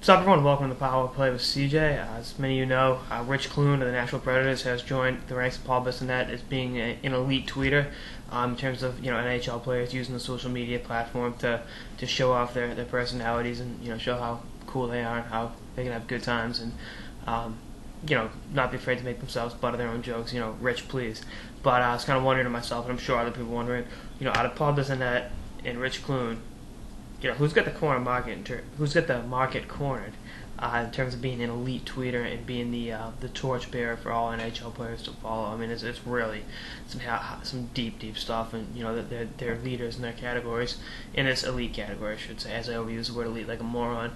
What's up, everyone? Welcome to the Power Play with CJ. As many of you know, Rich Clune of the Nashville Predators has joined the ranks of Bissonnette as being an elite tweeter in terms of NHL players using the social media platform to show off their personalities and show how cool they are and how they can have good times and not be afraid to make themselves butt of their own jokes. Rich, please. But I was kind of wondering to myself, and I'm sure other people wondering, out of Bissonnette and Rich Clune, who's got the corner market? Who's got the market cornered in terms of being an elite tweeter and being the torchbearer for all NHL players to follow? I mean, it's really some deep stuff, and they're leaders in their categories, in this elite category, I should say. As I overuse the word elite like a moron.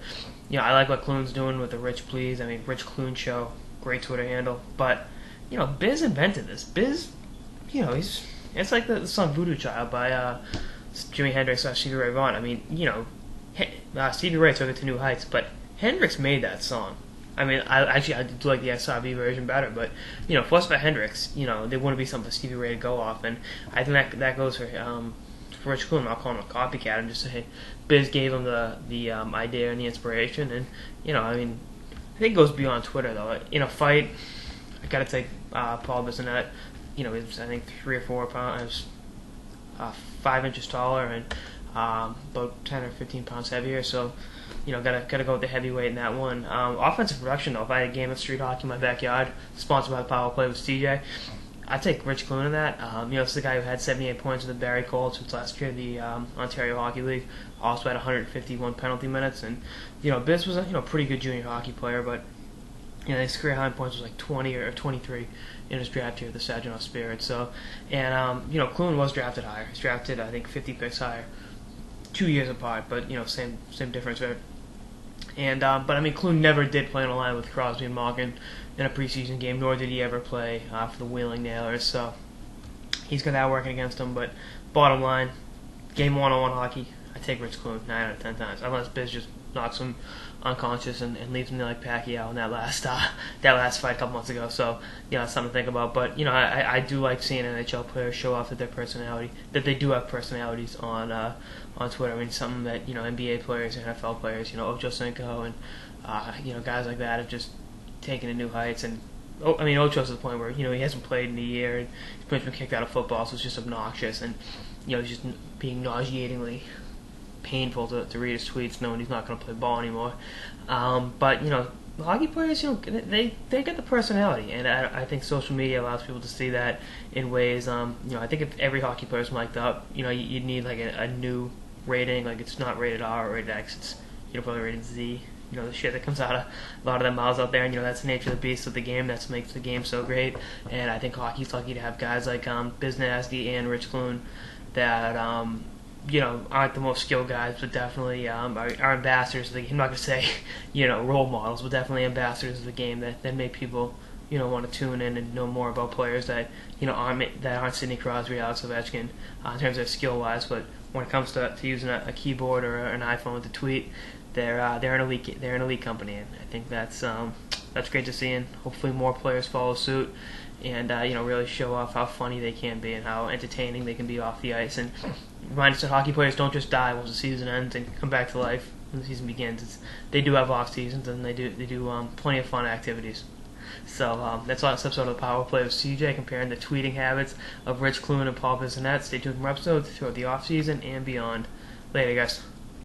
I like what Clune's doing with the Rich Please. I mean, Rich Clune Show, great Twitter handle. But Biz invented this. Biz, it's like the song Voodoo Child by Jimi Hendrix or Stevie Ray Vaughan. I mean, Stevie Ray took it to new heights, but Hendrix made that song. I mean, I do like the SRV version better, but forced by Hendrix, there wouldn't be something for Stevie Ray to go off, and I think that goes for Rich Clune. I'll call him a copycat. I'm just saying, Biz gave him the idea and the inspiration, and I mean, I think it goes beyond Twitter though. In a fight, I gotta take Paul Bissonnette. He's I think 3 or 4 pounds. 5 inches taller and about 10 or 15 pounds heavier, so gotta go with the heavyweight in that one. Offensive production though, if I had a game of street hockey in my backyard, sponsored by Power Play with CJ, I'd take Rich Clune in that. This is the guy who had 78 points with the Barrie Colts since last year, the Ontario Hockey League. Also had 151 penalty minutes, and Biz was a pretty good junior hockey player, but his career high points was like 20 or 23 in his draft year, the Saginaw Spirit. So, and Clune was drafted higher. He's drafted, I think, 50 picks higher, 2 years apart, but same difference there. And but I mean, Clune never did play on a line with Crosby and Malkin in a preseason game, nor did he ever play for the Wheeling Nailers. So he's got that working against him. But bottom line, game 1-on-1 hockey, I take Rich Clune 9 out of 10 times, unless Biz just knocks him unconscious and leaves him like Pacquiao in that last fight a couple months ago. So it's something to think about. But I do like seeing NHL players show off that they do have personalities on Twitter. I mean, something that NBA players, NFL players, Ocho Cinco and guys like that have just taken to new heights. And I mean, Ocho's to the point where he hasn't played in a year and he's pretty much been kicked out of football, so it's just obnoxious and he's just being nauseatingly painful to read his tweets knowing he's not going to play ball anymore. But hockey players, they get the personality, and I think social media allows people to see that in ways. I think if every hockey player was mic'd up, you'd need like a new rating. Like, it's not rated R or rated X. It's probably rated Z. The shit that comes out of a lot of them mouths out there, and that's the nature of the beast of the game. That makes the game so great. And I think hockey's lucky to have guys like Biz Nasty and Rich Clune that aren't the most skilled guys, but definitely are ambassadors of the game. I'm not going to say, role models, but definitely ambassadors of the game that make people, want to tune in and know more about players that, aren't Sidney Crosby, Alex Ovechkin, in terms of their skill-wise, but when it comes to using a keyboard or an iPhone to tweet, they're an elite company, and I think that's great to see, and hopefully more players follow suit. And really show off how funny they can be and how entertaining they can be off the ice. And remind us that hockey players don't just die once the season ends and come back to life when the season begins. They do have off seasons, and they do plenty of fun activities. So that's all this episode of the Power Play with CJ, comparing the tweeting habits of Rich Clune and Paul Bissonnette. Stay tuned for more episodes throughout the off season and beyond. Later, guys.